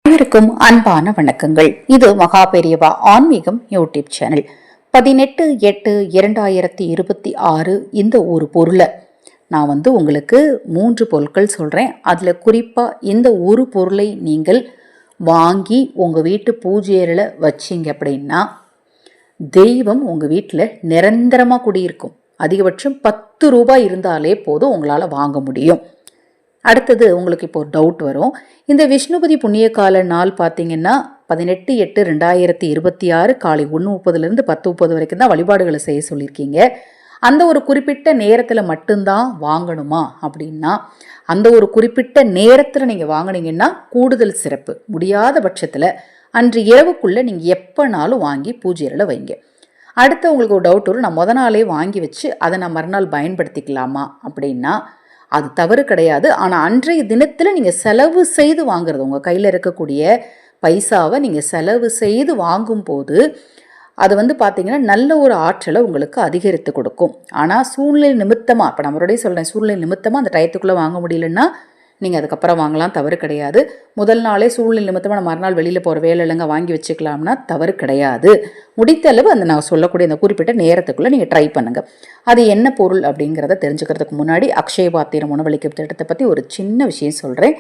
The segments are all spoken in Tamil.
அனைவருக்கும் அன்பான வணக்கங்கள். இது மகா பெரியவா ஆன்மீகம் யூடியூப் சேனல். 18/8/2026 இந்த ஒரு பொருளை நான் உங்களுக்கு 3 பொருட்கள் சொல்றேன். அதுல குறிப்பா இந்த ஒரு பொருளை நீங்கள் வாங்கி உங்க வீட்டு பூஜையில வச்சிங்க அப்படின்னா தெய்வம் உங்க வீட்டில் நிரந்தரமா குடியிருக்கும். அதிகபட்சம் 10 ரூபாய் இருந்தாலே போதும் உங்களால வாங்க முடியும். அடுத்தது உங்களுக்கு இப்போ ஒரு டவுட் வரும். இந்த விஷ்ணுபதி புண்ணிய கால நாள் பார்த்தீங்கன்னா 18/8/2026 காலை 1:30 10:30 வரைக்கும் தான் வழிபாடுகளை செய்ய சொல்லியிருக்கீங்க. அந்த ஒரு குறிப்பிட்ட நேரத்தில் மட்டும்தான் வாங்கணுமா அப்படின்னா, அந்த ஒரு குறிப்பிட்ட நேரத்தில் நீங்கள் வாங்கினீங்கன்னா கூடுதல் சிறப்பு. முடியாத பட்சத்தில் அன்று இரவுக்குள்ளே நீங்கள் எப்போனாலும் வாங்கி பூஜையில் வைங்க. அடுத்து உங்களுக்கு ஒரு டவுட் வரும், நான் முத நாளே வாங்கி வச்சு அதை நான் மறுநாள் பயன்படுத்திக்கலாமா அப்படின்னா, அது தவறு கிடையாது. ஆனால் அன்றைய தினத்தில் நீங்கள் செலவு செய்து வாங்குறது, உங்கள் கையில் இருக்கக்கூடிய பைசாவை நீங்கள் செலவு செய்து வாங்கும்போது அது பார்த்தீங்கன்னா நல்ல ஒரு ஆற்றலை உங்களுக்கு அதிகரித்து கொடுக்கும். ஆனால் சூழ்நிலை நிமித்தமாக, இப்போ நம்மளுடைய சொல்கிறேன், சூழ்நிலை நிமித்தமாக அந்த டயத்துக்குள்ளே வாங்க முடியலன்னா நீங்கள் அதுக்கப்புறம் வாங்கலாம், தவறு கிடையாது. முதல் நாளே சூழ்நிலை நிமித்தமாக நம்ம மறுநாள் வெளியில் போகிற வேலை இல்லைங்க வாங்கி வச்சுக்கலாம்னா தவறு கிடையாது. முடித்த அளவு அந்த நான் சொல்லக்கூடிய அந்த குறிப்பிட்ட நேரத்துக்குள்ளே நீங்கள் ட்ரை பண்ணுங்கள். அது என்ன பொருள் அப்படிங்கிறத தெரிஞ்சுக்கிறதுக்கு முன்னாடி அக்ஷய பாத்திரம் உணவளிக்கும் திட்டத்தை பற்றி ஒரு சின்ன விஷயம் சொல்கிறேன்,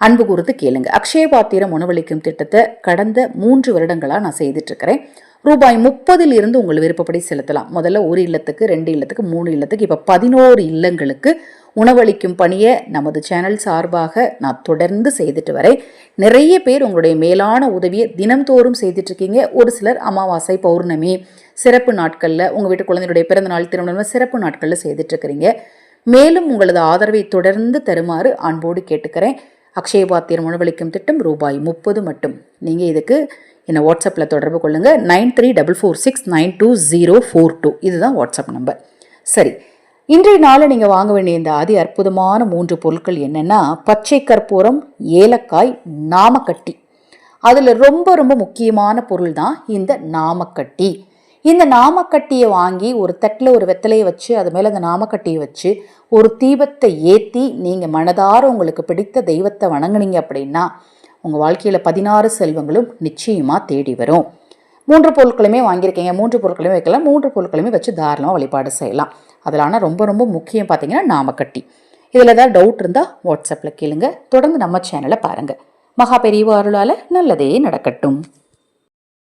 அன்பு கூர்ந்து கேளுங்க. அக்ஷய பாத்திரம் உணவளிக்கும் திட்டத்தை கடந்த 3 வருடங்களாக நான் செய்துட்ருக்கிறேன். ரூபாய் 30 உங்கள் விருப்பப்படி செலுத்தலாம். முதல்ல 1 இல்லத்துக்கு, 2 இல்லத்துக்கு, 3 இல்லத்துக்கு, இப்போ 11 இல்லங்களுக்கு உணவளிக்கும் பணியை நமது சேனல் சார்பாக நான் தொடர்ந்து செய்துட்டு வரேன். நிறைய பேர் உங்களுடைய மேலான உதவியை தினம்தோறும் செய்துட்ருக்கீங்க. ஒரு சிலர் அமாவாசை, பௌர்ணமி, சிறப்பு நாட்களில், உங்கள் வீட்டு குழந்தையுடைய பிறந்த நாள், திருமணம், சிறப்பு நாட்களில் செய்துட்ருக்கிறீங்க. மேலும் உங்களது ஆதரவை தொடர்ந்து தருமாறு அன்போடு கேட்டுக்கிறேன். அக்ஷய பாத்திரம் உணவளிக்கும் திட்டம் ரூபாய் 30 மட்டும். நீங்கள் இதுக்கு என்னை வாட்ஸ்அப்பில் தொடர்பு கொள்ளுங்கள். 9344692042 இதுதான் வாட்ஸ்அப் நம்பர். சரி, இன்றைய நாளில் நீங்கள் வாங்க வேண்டிய இந்த அதி அற்புதமான 3 பொருட்கள் என்னென்னா, பச்சை கற்பூரம், ஏலக்காய், நாமக்கட்டி. அதில் ரொம்ப ரொம்ப முக்கியமான பொருள் தான் இந்த நாமக்கட்டி. இந்த நாமக்கட்டியை வாங்கி ஒரு தட்டில் ஒரு வெத்தலையை வச்சு அது மேலே அந்த நாமக்கட்டியை வச்சு ஒரு தீபத்தை ஏற்றி நீங்கள் மனதார உங்களுக்கு பிடித்த தெய்வத்தை வணங்குனீங்க அப்படின்னா உங்கள் வாழ்க்கையில் 16 செல்வங்களும் நிச்சயமாக தேடி வரும். 3 பொருட்களுமே வாங்கியிருக்கீங்க, 3 பொருட்களையுமே வைக்கலாம், 3 பொருட்களையுமே வச்சு தாராளமாக வழிபாடு செய்யலாம். அதில் ஆனால் ரொம்ப ரொம்ப முக்கியம் பார்த்தீங்கன்னா நாமக்கட்டி. இதில் ஏதாவது டவுட் இருந்தால் வாட்ஸ்அப்பில் கேளுங்க. தொடர்ந்து நம்ம சேனலை பாருங்கள். மகா பெரியவா அருளால் நல்லதே நடக்கட்டும்.